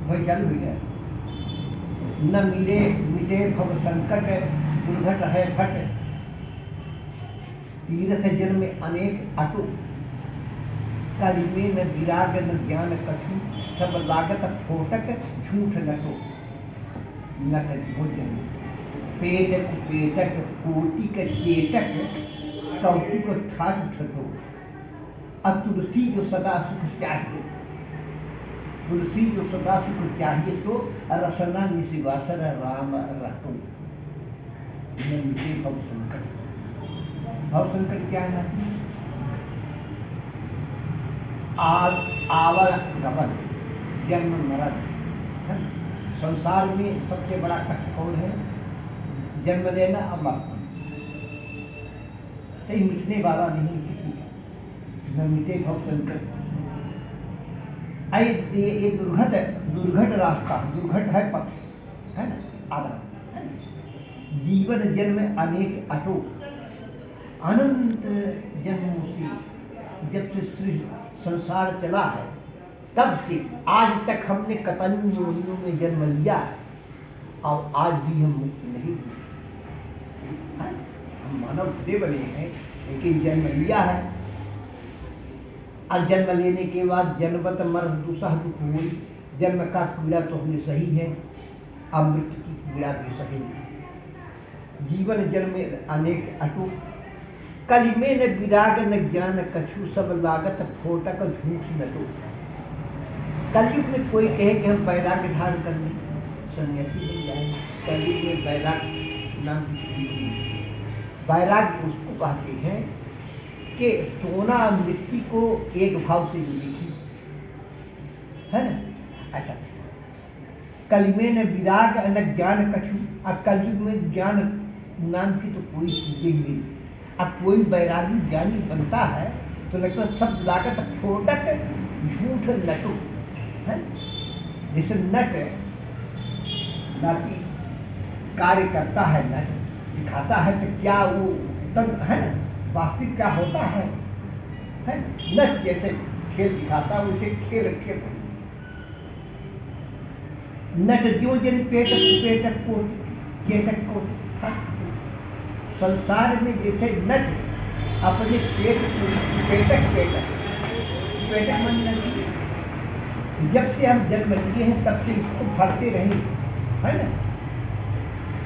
वही चालू हुई है। न मिले मिले भव संकट, दुर्घट है फट, तीर्थ जन्म अनेक अटु, कलिमे न विराग न ज्ञान कछु, सब लागत फोटक झूठ नटो। नट भोजन पेट पेटक कोटि का चेटक, कौतुक ठाट ठटो। अब तुलसी जो सदा सुख चाहिए, तुलसी जो सदा सुख चाहिए तो रसना निशिवासर राम रटो। न मिटे भव संकट। भव संकट क्या है? आवर गमन, जन्म मरण है। संसार में सबसे बड़ा कष्ट कौन है? जन्म लेना और मरना। कहीं मिटने वाला नहीं किसी का। न मिटे भव संकट। ये दुर्घट रास्ता, दुर्घट है पथ, है ना, आधा है ना। जीवन जन्म अनेक अटो, अनंत जन्मों से जब से संसार चला है तब से आज तक हमने कतनी योनियों में जन्म लिया है और आज भी हम मुक्त नहीं हुए। हम मानव खुदे बने हैं लेकिन जन्म लिया है। अब जन्म लेने के बाद जन्मत मर दुसह दुख हुई। जन्म का पीड़ा तो हमने सही है, अब मृत्यु की पीड़ा भी सही है। जीवन जन्म अनेक अटू, कलिमे न विराग न ज्ञान कछु, सब लागत फोटक झूठ नटो। कलयुग में कोई कहे कि हम वैराग्य धारण कर लें, सन्यासी बन जाए। कलयुग में वैराग्य नाम की चीज नहीं। वैराग्य उसको कहते हैं कि सोना मिट्टी को एक भाव से जो देखी, है ना, ऐसा। कलिमे न विराग न ज्ञान कछु, और कलयुग में ज्ञान नाम की तो कोई चीजें ही नहीं। अब कोई वैरागी ज्ञानी बनता है तो लगता है सब लागत फोटक झूठ नटो है। जैसे नट नाटी कार्य करता है, नट दिखाता है तो क्या वो तंग है ना, वास्तविक क्या होता है? नट जैसे खेल दिखाता है उसे खेल खेल। नट जो जन पेटक पेटक को चेटक को। संसार में जैसे नट अपने पेटक पेटक पेटक मन नहीं। जब से हम जन्म लिए हैं तब से इसको भरते रहे, है ना।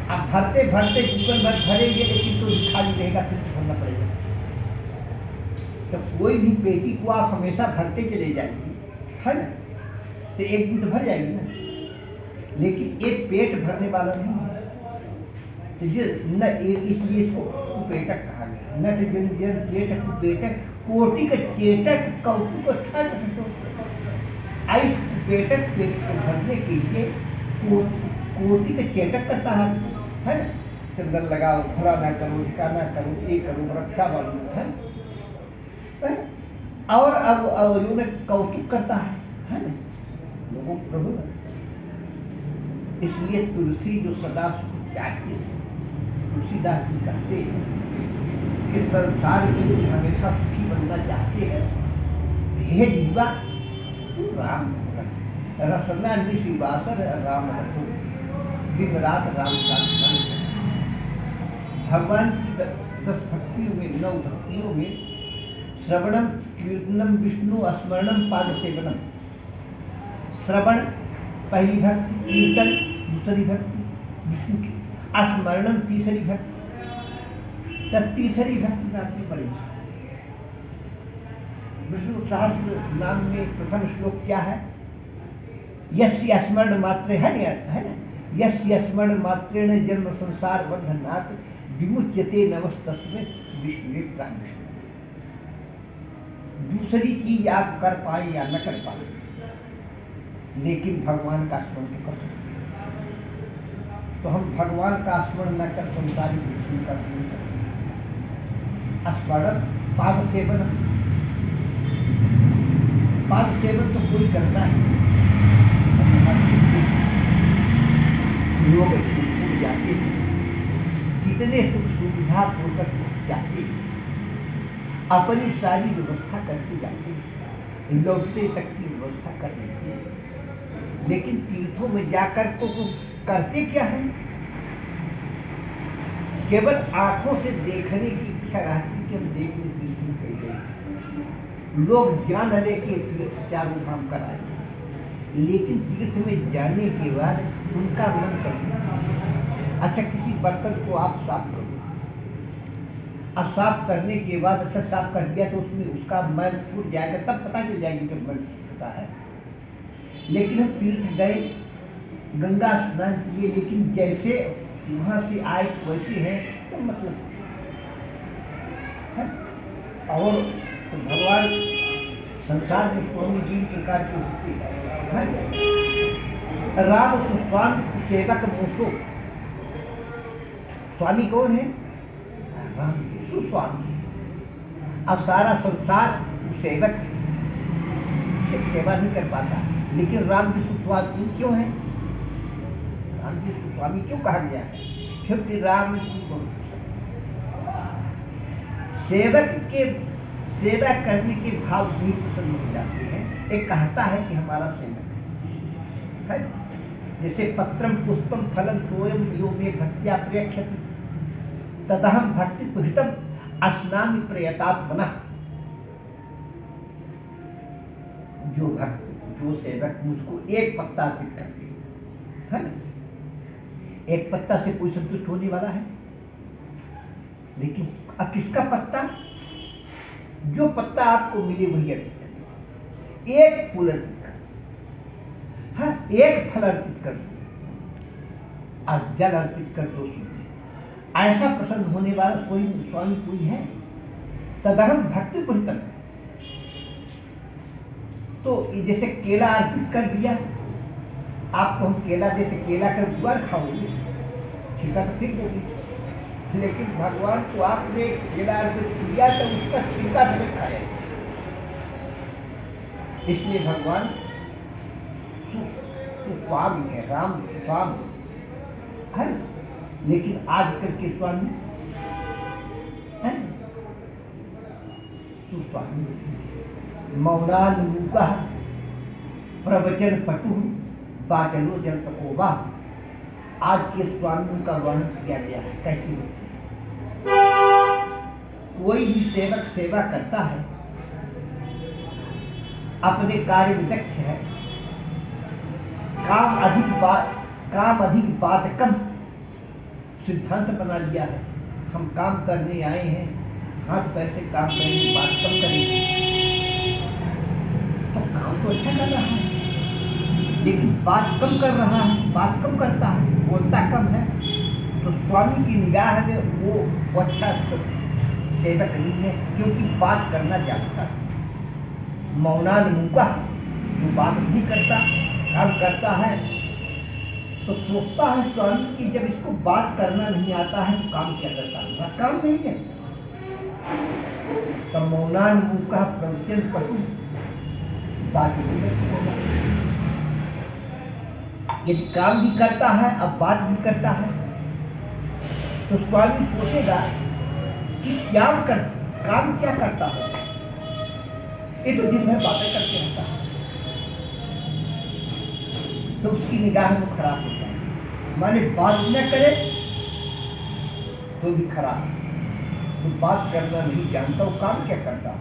अब भरते भरते जीवन भर भरेंगे लेकिन तो खाली रहेगा, फिर से भरना पड़ेगा। तो कोई भी पेटी को आप हमेशा भरते चले जाएंगे, है ना, तो एक दिन तो भर जाएगी ना। लेकिन एक पेट भरने वाला नहीं है। तो न इसलिए इसको कुपेटक कहा गया। नट जन जन पेटक कुपेटक, कोटि का चेटक कौतुक ठट। इस कुपेटक पेट को भरने के लिए कोटि का चेटक करता है ना। चंदन लगाओ, भला ना करो, ठिकाना करो, ये करो, रक्षा वालों है। और अब जो कौतुक करता है ना लोगों प्रभु। इसलिए तुलसी जो सदा सुख चाहिए, तुलसीदास जी कहते हैं कि संसार में हमेशा सुखी बनना चाहते हैं, हे जीवा तू राम रसना निशिवासर राम रखो, दिन रात राम का स्मरण। भगवान की 10 भक्तियों में 9 भक्तियों में श्रवणम कीर्तनम विष्णु स्मरणम पाद सेवनम। श्रवण पहली भक्ति, कीर्तन दूसरी भक्ति विष्णु की, स्मरणम तीसरी भक्ति। तो तीसरी भक्ति में आपकी पड़ेगी। विष्णु सहस्त्र नाम में प्रथम श्लोक क्या है? यस्य स्मरण मात्रे है ना, यस्य स्मरण मात्रेण जन्म संसार बंधनात् विमुच्यते नमस्तस्मै विष्णुवे प्राण विष्णु। दूसरी चीज आप कर पाए या न कर पाए, लेकिन भगवान का स्मरण तो कर सकते हैं। तो हम भगवान का स्मरण न कर संसारी विष्णु का स्मरण करें। स्मरण पाद सेवन, पाद सेवन तो कोई करता है। लोग छूट जाते हैं, जितने सुख सुविधा पूर्वक जाते हैं, अपनी सारी व्यवस्था करके जाते हैं, लौटते तक की व्यवस्था कर लेते हैं। लेकिन तीर्थों में जाकर तो करते क्या है? केवल आंखों से देखने की इच्छा रहती कि हम देख ले तीर्थ में कहीं गए। लोग जान ले कि तीर्थ चारों धाम कराए, लेकिन तीर्थ में जाने के बाद उनका मन करता है अच्छा किसी बर्तन को आप साफ करो, अब साफ करने के बाद अच्छा साफ कर दिया तो उसमें उसका मैल छूट जाएगा, तब पता चल जाएगी जब मैल छूटता है। लेकिन हम तीर्थ गए, गंगा स्नान किए, लेकिन जैसे वहां से आए वैसे हैं तो मतलब है? और तो भगवान संसार में स्वामी 3 प्रकार के होते हैं। राम सुस्वामी सेवक मोसो। स्वामी कौन है? राम सुस्वामी। अब सारा संसार सेवक सेवा नहीं कर पाता, लेकिन राम जी सुस्वामी क्यों है? राम जी सुस्वामी क्यों कहा गया है? क्योंकि राम जी बहुत सेवक के सेवा करने के भाव से ही प्रसन्न हो जाते हैं। एक कहता है कि हमारा सेवक है, जैसे पत्रम पुष्पम फलम तोयम यो मे भक्त्या प्रेक्षति तदहम भक्ति पुहितम अस्नामि प्रयतात्मना। जो भक्त जो सेवक मुझको एक पत्ता अर्पित करते है ना, एक पत्ता से कोई संतुष्ट होने वाला है? लेकिन किसका पत्ता? जो पत्ता आपको मिले वही अर्पित कर, एक फूल अर्पित कर, हाँ एक फल अर्पित कर दो, और जल अर्पित कर दो शुद्ध। ऐसा प्रसन्न होने वाला कोई स्वामी कोई है? तदहम भक्ति पुहितम। तो जैसे केला अर्पित कर दिया, आपको हम केला देते, केला का गुआर खाओगे, छिलका तो फेंक दोगे, लेकिन भगवान को आपने केला अर्पित किया तो उसका छिलका भी खाया। इसलिए भगवान सुस्वामी है, राम स्वामी है। लेकिन आजकल के स्वामी है सुस्वामी मौनान्मुखा प्रवचन पटु बाचलो जलपकोबा। आज के स्वामियों का वर्णन किया गया है कैसे? कोई भी सेवक सेवा करता है, अपने कार्य में दक्ष है, काम अधिक बात कम सिद्धांत बना लिया है। हम काम करने आए हैं, हाथ पैर से काम करेंगे, बात कम करेंगे, तो काम तो अच्छा कर रहा है, लेकिन बात कम कर रहा है, बात कम करता है, बोलता कम है, तो स्वामी की निगाह में वो अच्छा सेवक नहीं है, क्योंकि बात करना जानता है। मौनान्मुखा, जो बात नहीं करता काम करता है, तो सोचता है स्वामी कि जब इसको बात करना नहीं आता है तो काम क्या करता है? काम नहीं करता। तो मौनान्मुखा प्रवचन पटु बात यदि काम भी करता है अब बात भी करता है, तो स्वामी सोचेगा कि काम क्या करता है? ये तो दिन भर बातें करते रहता है, तो उसकी निगाह में खराब होता है। माने बात न करे तो भी खराब, तो बात करना नहीं जानता, वो काम क्या करता है?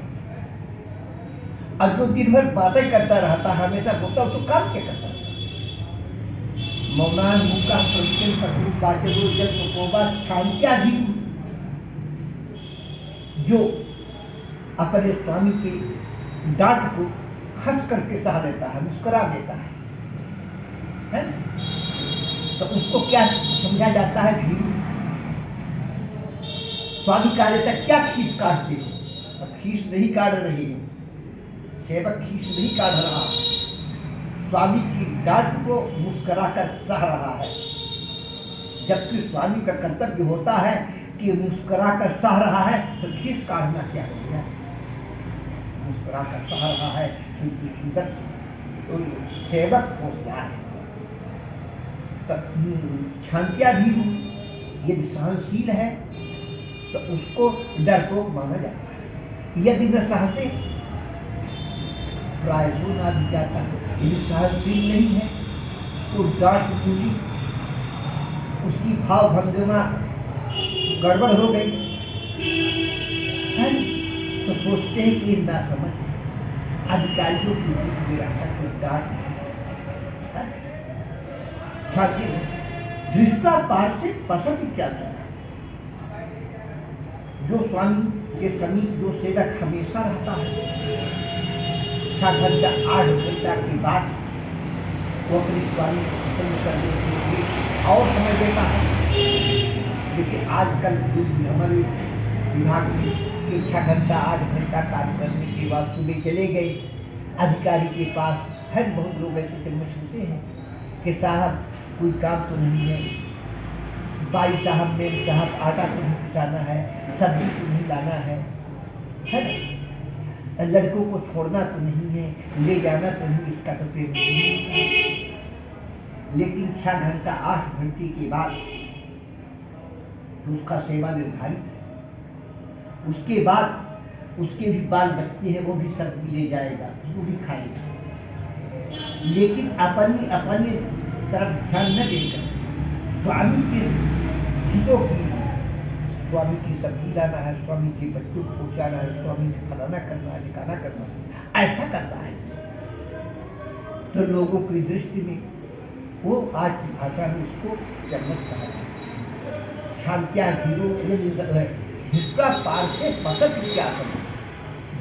अब जो दिन भर बातें करता रहता है, हमेशा बोलता हो, तो काम क्या करता है? मौनान्मुखा प्रवचन पटु बाचलो जलपकोबा शांत्याधि, जो अपने स्वामी के डांट को हंस करके सहा लेता है, मुस्कुरा देता है? तो उसको क्या समझा जाता है? भीरू। स्वामी कहा देता है क्या खीस काटते हो? और खीस नहीं काट रही हो, सेवक खीस नहीं काट रहा, स्वामी की डांट को मुस्कुराकर सह रहा है। जबकि स्वामी का कर्तव्य होता है कि मुस्कुराकर सह रहा है, तो खीस काटना क्या हो गया? मुस्कुराकर सह रहा है क्योंकि सुंदर सेवक होशियार है। तो क्षांत्या भी यदि सहनशील है तो उसको डरपोक माना जाता है। यदि न सहते प्रायसो ना भी जाता है। यदि सहनशील नहीं है तो डांट बोली, उसकी भाव भंगिमा गड़बड़ हो गई है। तो सोचते हैं कि ना समझ अधिकारियों की बीच में रहकर कोई डांट दृष्टा पार से पसंद क्या चला। जो स्वामी के समीप जो सेवक हमेशा रहता है, 6 घंटा 8 घंटा के बाद वो अपने स्वामी को पसंद करने के लिए और समय देता है। लेकिन आजकल हमारे विभाग में 6 घंटा 8 घंटा काम करने के बाद सुबह चले गए अधिकारी के पास। हर बहुत लोग ऐसे जब में सुनते हैं कि साहब कोई काम तो नहीं है, भाई साहब मेम साहब आटा तो नहीं पिसाना है, सब्जी तो नहीं लाना है ना, लड़कों को छोड़ना तो नहीं है, ले जाना तो नहीं, इसका तो पेड़ नहीं। लेकिन 6 घंटा 8 घंटे के बाद तो उसका सेवा निर्धारित है। उसके बाद उसके भी बाल बच्चे हैं, वो भी सब्जी ले जाएगा, वो भी खाएगा। लेकिन अपनी तरफ ध्यान न देकर स्वामी के हितों की, स्वामी की सब्जी लाना है, स्वामी के बच्चों को पहुँचाना है, स्वामी को फलाना करना है, ठिकाना करना है, ऐसा करता है। तो लोगों की दृष्टि में वो आज की भाषा में उसको जन्नत कहा जाता है। शांत्या हीरो जिसका पार से पसंद क्या करना,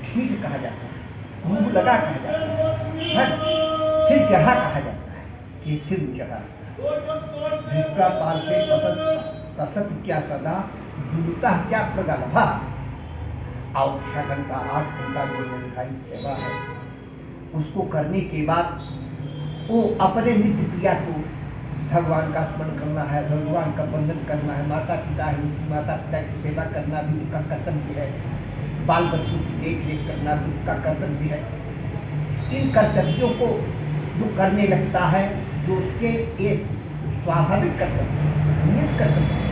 ढीठ कहा जाता है, मुंह लगा कहा जाता है, सिर चढ़ा कहा जाता है कि सिर चढ़ा। जिसका पार से पसंद क्या सदा, दूरता क्या प्रगल्भा। और 6 घंटा 8 घंटा जो निर्धारित सेवा है उसको करने के बाद वो अपने नित्य क्रिया को, भगवान का स्मरण करना है, भगवान का वंदन करना है, माता पिता है, माता पिता की सेवा करना भी उनका कर्तव्य है, बाल बच्चों की देख रेख करना भी उनका कर्तव्य है। इन कर्तव्यों को जो करने लगता है, जो उसके एक स्वाभाविक कर्तव्य, नियत कर्तव्य,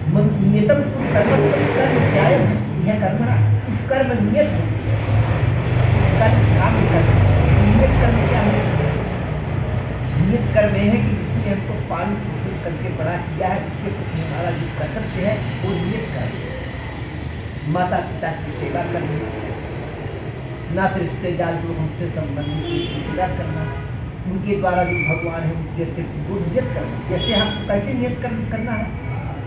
नियतम कर्म यह कर्म उस कर्म नियत कर्म काम करना। नियत कर्म क्या है? नियत कर्म यह है कि जिसने हमको पानी पोषण करके बड़ा किया है, उसके प्रति हमारा जो कर्तव्य है वो नियत कर्म। माता पिता की सेवा करना, नाते रिश्तेदार जो हमसे संबंधित उनकी सेवा करना, उनके द्वारा जो भगवान है उनके अतिरिक्त वो नियत करना। जैसे हमको कैसे नियत कर्म करना है,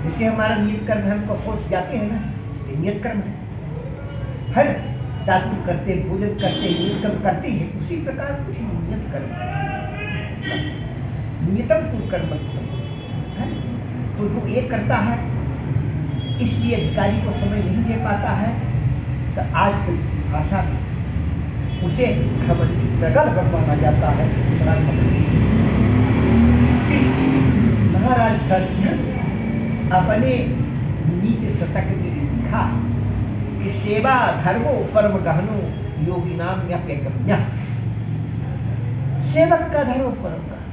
जैसे हमारा नियत कर्म है, हमको सोच जाते हैं ना, ये नियत कर्म है ना, दातुर करते भोजन करते नियत कर्म करते हैं, उसी प्रकार कुछ नियत कर्म नियतम कुल कर्म है। तो वो ये करता है, इसलिए अधिकारी को समय नहीं दे पाता है। तो आज की भाषा में उसे प्रगल्भ माना जाता है। महाराज कृष्ण अपने नीति शतक में लिखा कि सेवा धर्मो परम गहनो योगी नाम या गम्य। सेवक का धर्म परम गहन,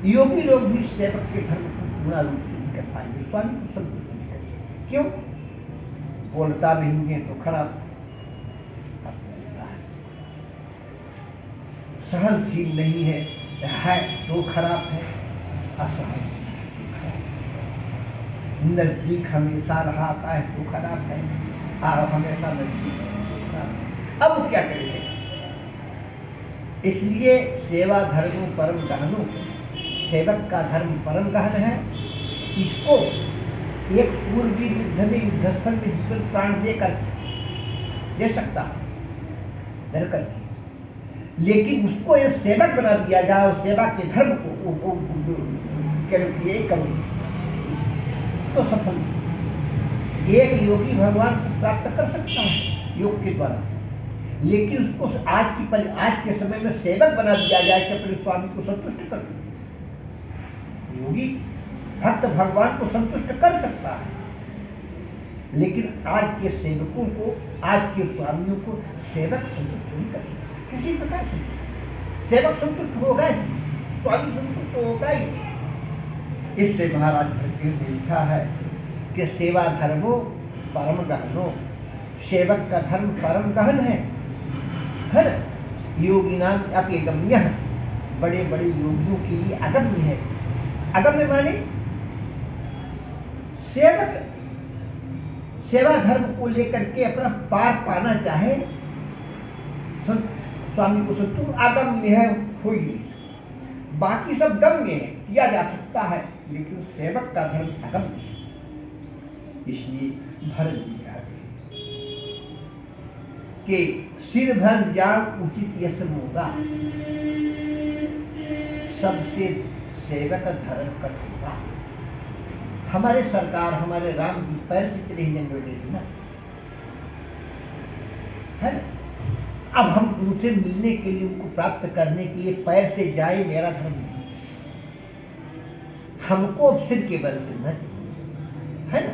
योगी लोग भी सेवक के धर्म को पूर्ण रूप से नहीं कर पाएंगे, स्वामी को संतुष्ट नहीं करेंगे। क्यों? बोलता नहीं है तो खराब, सहनशील नहीं है तो खराब है, असहनशील नजदीक हमेशा रहा है तो खराब है, और हमेशा नजदीक। अब क्या करेंगे? इसलिए सेवा धर्म परम गहनो, सेवक का धर्म परम गहन है। इसको एक पूर्वी युद्ध में युद्धस्थल में जीवन प्राण देकर दे सकता है, डर करके, लेकिन उसको ये सेवक बना दिया जाए और सेवा के धर्म को करो तो सफल। एक योगी भगवान को प्राप्त कर सकता है योग के द्वारा, लेकिन उसको आज के समय में सेवक बना दिया जाए कि अपने स्वामी को संतुष्ट कर। योगी भक्त भगवान को संतुष्ट कर सकता है, लेकिन आज के सेवकों को, आज के स्वामियों को सेवक संतुष्ट नहीं कर सकता। किसी प्रकार से सेवक संतुष्ट होगा ही, स्वामी संतुष्ट होगा ही। इससे महाराज भट्टी ने लिखा है कि सेवा धर्मो परम गहनो, सेवक का धर्म परम गहन है। योगिनाम अपि गम्य, बड़े बड़े योगियों के लिए अगम्य है। अगम्य माने सेवक सेवा धर्म को लेकर के अपना पार पाना चाहे, स्वामी को संतुर अगम्य है, हो ही नहीं सकता। बाकी सब गम्य है, किया जा सकता है, लेकिन सेवक का धर्म अगम्य है। इसलिए भरत जी कहते कि सिर भर जाग उचित यश मोरा, सबसे सेवक धर्म कठोरा। हमारे सरकार, हमारे राम जी पैर से चले ही जंगल गए ना, है ना? अब हम उनसे मिलने के लिए, उनको प्राप्त करने के लिए पैर से जाए, मेरा धर्म नहीं। हमको अब सिर के बल चलना चाहिए, है ना?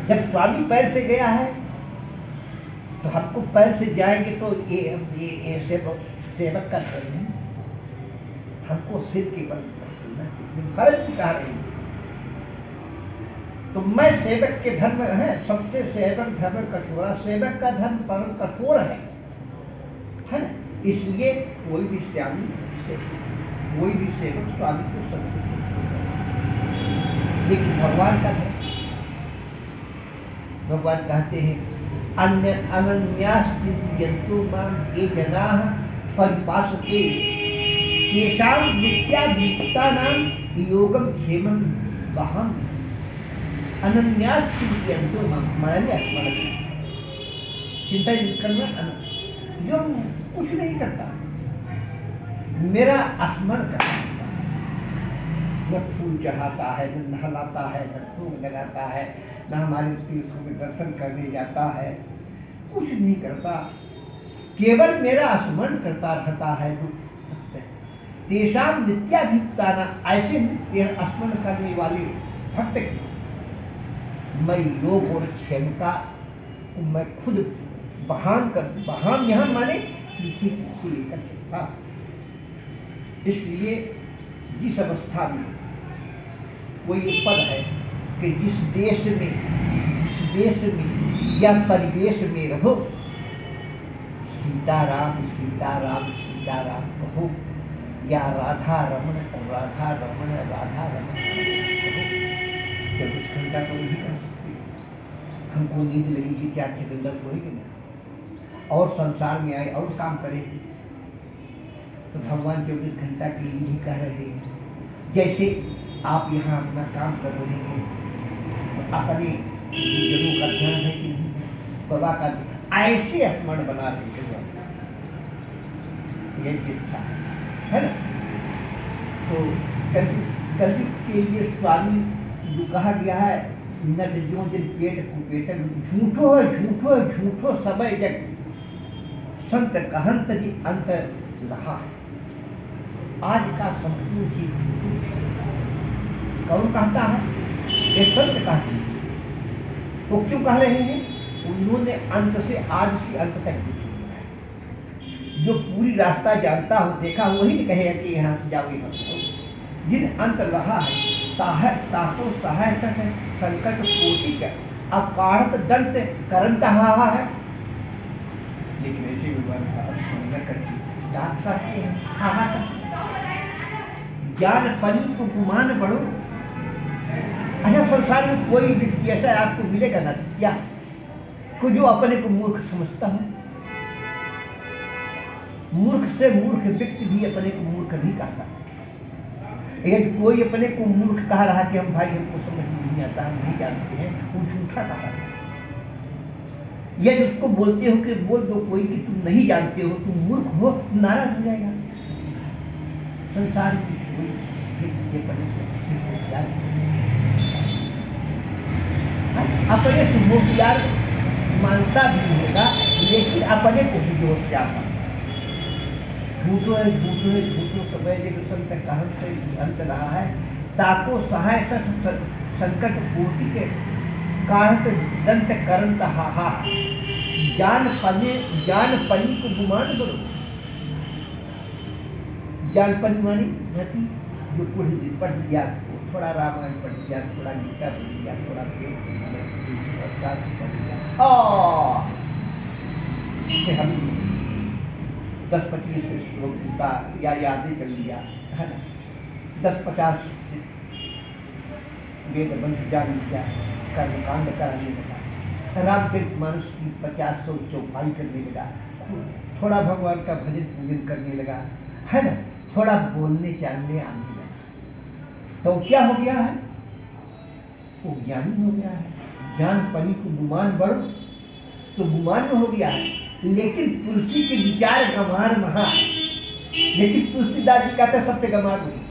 जब स्वामी पैर से गया है तो हमको पैर से जाएंगे तो ये सेवक का धर्म नहीं, हमको सिर के बल चलना चाहिए। भरत जी कह रहे हैं तो मैं सेवक के धर्म है, सबसे सेवक धर्म कठोरा, सेवक का धर्म परम कठोर है ना? इसलिए कोई भी स्वामी कोई भी सेवक स्वामी को संतुष्ट, लेकिन भगवान का धर्म, भगवान कहते हैं अन्य अनन्यास्तियन्तु मां ये जनाः परिपासते तेषां नित्याभियुक्तानां योगं क्षेमं वहम्। अनन्यास्तियन्तु मां, माने स्मरति, चिंता नहीं करना, जो कुछ नहीं करता, मेरा स्मरण करता, न फूल चढ़ाता है, न नहलाता है, न फूल लगाता है, न हमारे तीर्थों में दर्शन करने जाता है, कुछ नहीं करता, केवल मेरा स्मरण करता रहता है। तेषां नित्याभियुक्तानां, ऐसे नित्य स्मरण करने वाले भक्त की मैं योग और क्षेम का मैं खुद बहान यहाँ माने पीछे पीछे लेकर चलता। इसलिए जिस अवस्था में कोई पद है कि जिस देश में या परिवेश में रहो, सीताराम सीताराम सीताराम कहो, या राधा रमण राधा रमण राधा रमण कहो, 24 घंटा तो नहीं कर सकते। हमको नींद लगेगी, 4 सेकंड सोएंगे ना, और संसार में आए और काम करेंगे, तो भगवान 24 घंटा के लिए ही कह रहे हैं। जैसे आप यहाँ अपना काम कर रहे हैं, तो अपने गुरुजनों का ध्यान है कि नहीं, बाबा का ऐसे स्मरण बना देते हैं, यही इच्छा है ना? तो कलयुग के लिए स्वामी जो कहा गया है, नट जो दिन पेट कुपेटक, झूठो झूठो झूठो समय जग संत कहंत जी अंत रहा है। आज का संपूर्ण जी कौन कहता है? ये संत कहते हैं। वो क्यों कह रहे हैं? उन्होंने अंत से आज से अंत तक देखा है। जो पूरी रास्ता जानता हो, देखा, वही नहीं कहेगा कि यहाँ से जाओ यहाँ से जाओ। जिन अंत रहा है ताको सहाय संकट कोटि का अकारणत दंत करंत हाहा है, लेकिन ऐसे भगवान का स्मरण करके डांट करते हैं, हाहा करते हैं। ज्ञान पनी को गुमान बढ़ो। अच्छा, संसार में कोई व्यक्ति ऐसा आपको मिलेगा ना क्या, को जो अपने को मूर्ख समझता हो? मूर्ख से मूर्ख व्यक्ति भी अपने को मूर्ख नहीं कहता है। यदि कोई अपने को मूर्ख कह रहा कि हम भाई हमको समझ नहीं आता, हम नहीं जानते हैं, वो झूठा कह रहा है। यदि उसको बोलते हो कि बोल दो कोई कि तुम नहीं जानते हो, तुम मूर्ख हो, नाराज हो जाएगा। संसार में कोई अपने को होशियार मानता भी होगा, लेकिन अपने को भी जो होशियार मानता, झूठो है झूठो है झूठो समय जब संत कहन से अंत रहा है, ताको सहाय संकट कोटि के कांत दंत करंत हाहा, जान पनी को गुमान करो। जान पनी मानी रहती, जो पढ़ दिया, थोड़ा रामायण पढ़ दिया, थोड़ा गीता पढ़ दिया, थोड़ा पढ़ दिया, हम 10-25 श्लोक का या याद ही कर लिया है ना, 10-50 वेद मंत्र जान लिया, कर्मकांड कराने लगा, रामचरित मानस की 50-100 चौपाई करने लगा, थोड़ा भगवान का भजन पूजन करने लगा, है ना, थोड़ा बोलने चालने आने लगा, तो क्या हो गया है? वो ज्ञानी हो गया है। ज्ञान पनी को गुमान बढ़ो तो गुमान में हो गया है, लेकिन तुलसी के विचार गंवार महा, लेकिन तुलसीदास जी कहते सबसे गंवार नहीं।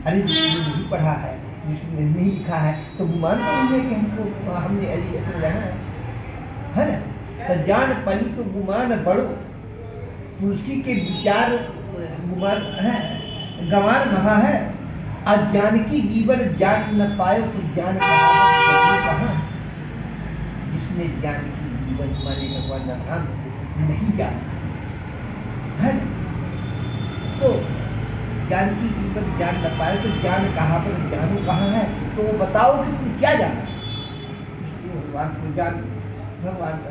अरे जिसने नहीं पढ़ा है, जिसने नहीं लिखा है, तो गुमान तो नहीं है कि हमको हमने अली ऐसे जाना है ना। तो ज्ञान पनी को गुमान बढ़ो, तुलसी के विचार गुमान है, गंवार महा है। अज्ञान की जीवन जान न पायो तो ज्ञान कहाँ। जिसने ज्ञान की जीवन माने भगवान का नाम नहीं जाना है, तो ज्ञान की जीवन जान न पाए तो ज्ञान कहाँ पर, जानू कहाँ है, तो वो बताओ कि तुम क्या जाना। भगवान को जान, भगवान का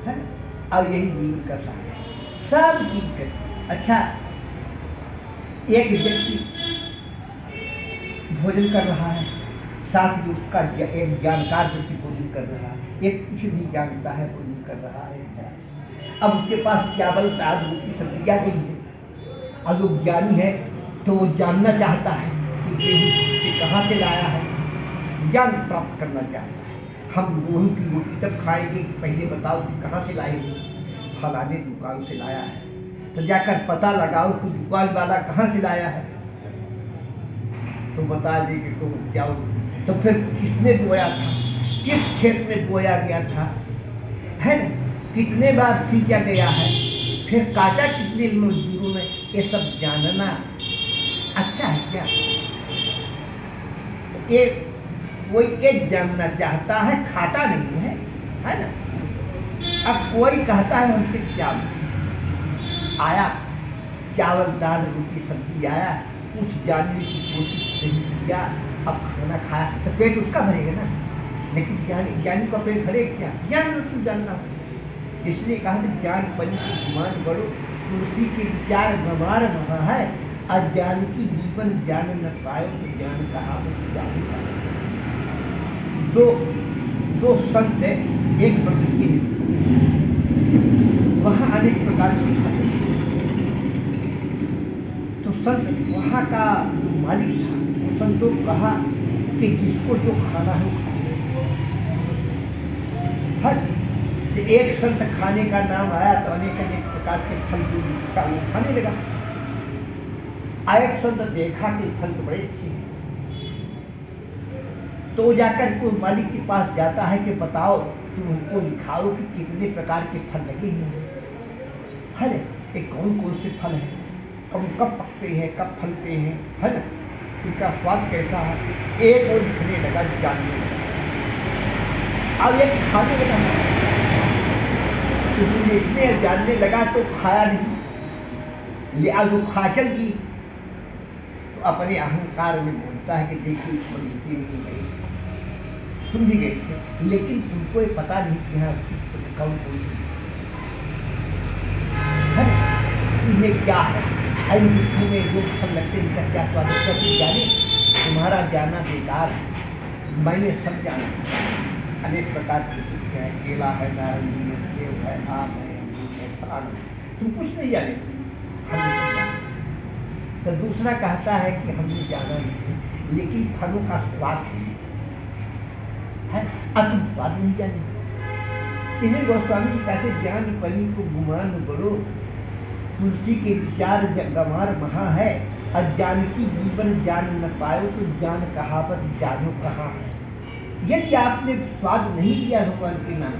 है ना। और यही जीवन का सार है, सब चीज कर। अच्छा, एक व्यक्ति भोजन कर रहा है, साथ ही उसका एक जानकार व्यक्ति भोजन कर रहा है, एक कुछ नहीं जानता है भोजन कर रहा है। अब उसके पास चावल दाल रोटी सब्जी आ गई है, अब वो ज्ञानी है तो वो जानना चाहता है कि ये कहाँ से लाया है, ज्ञान प्राप्त करना चाहता है। हम गेहूं की रोटी तब खाएंगे, पहले बताओ कि कहाँ से लाएंगे, फलाने दुकान से लाया है, तो जाकर पता लगाओ कि दुकान वाला कहाँ से लाया है, तो बता दे कि तुम क्या। तो फिर किसने बोया था, किस खेत में बोया गया था, है ना, कितने बार सींचा गया है, फिर काटा कितने मजदूरों ने, ये सब जानना अच्छा है क्या। एक कोई एक जानना चाहता है, खाता नहीं है ना। अब कोई कहता है हमसे क्या आया, चावल दाल रोटी सब्जी आया, कुछ जानने की कोशिश नहीं किया, अब खाना खाया तो पेट उसका भरेगा ना, लेकिन ज्ञानी का पेट भरे क्या, ज्ञान क्यों जानना। इसलिए कहा कि ज्ञान पनी को गुमान बढ़ो, तुलसी के विचार गंवार महा है। अज्ञान की जीवन जान न पायो तो ज्ञान कहा जान। दो संत है, एक प्रकृति में, वहाँ अनेक प्रकार के खाते, तो संत वहाँ का जो मालिक था, वो संतों को कहा कि जिसको जो खाना है हर एक संत खाने का नाम आया तो अनेक अनेक प्रकार के फल जो वो खाने लगा। एक संत देखा कि फल तो बड़े अच्छे हैं, तो जाकर कोई मालिक के पास जाता है कि बताओ तुम उनको दिखाओ कि कितने प्रकार के फल लगे हैं, है ना, ये कौन कौन से फल हैं, कब पकते हैं, कब फलते हैं, है ना, इनका स्वाद कैसा है। एक और दिखने लगा, जानने लगा, अब एक खाने लगा, इतने जानने लगा तो खाया नहीं, ले अब वो खा चल गई तो अपने अहंकार में बोलता है कि देखिए इस परिस्थिति नहीं गई, तुम भी गए थे, लेकिन तुमको ये पता नहीं कि हाँ कौन कौन इन्हें क्या है, में जो फल लगते हैं इनका क्या स्वाद है, जाने तुम्हारा जाना बेकार है, मैंने सब जाना। अनेक प्रकार के कुछ है, केला है, नारंगी है, सेब है, आम है, अमरूद है, फल, तुम कुछ नहीं जाने, हमने सब जाना। तो दूसरा कहता है कि हमने जाना नहीं, लेकिन फलों का स्वाद है, अब तुम स्वाद नहीं जाने। इसलिए गोस्वामी जी कहते ज्ञान पनी को गुमान बढ़ो, तुलसी के विचार गंवार महा है। अज्ञान की जीवन जान न पायो तो ज्ञान कहावत जानो कहाँ है। यदि आपने स्वाद नहीं लिया भगवान के नाम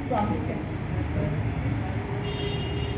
तो आपने क्या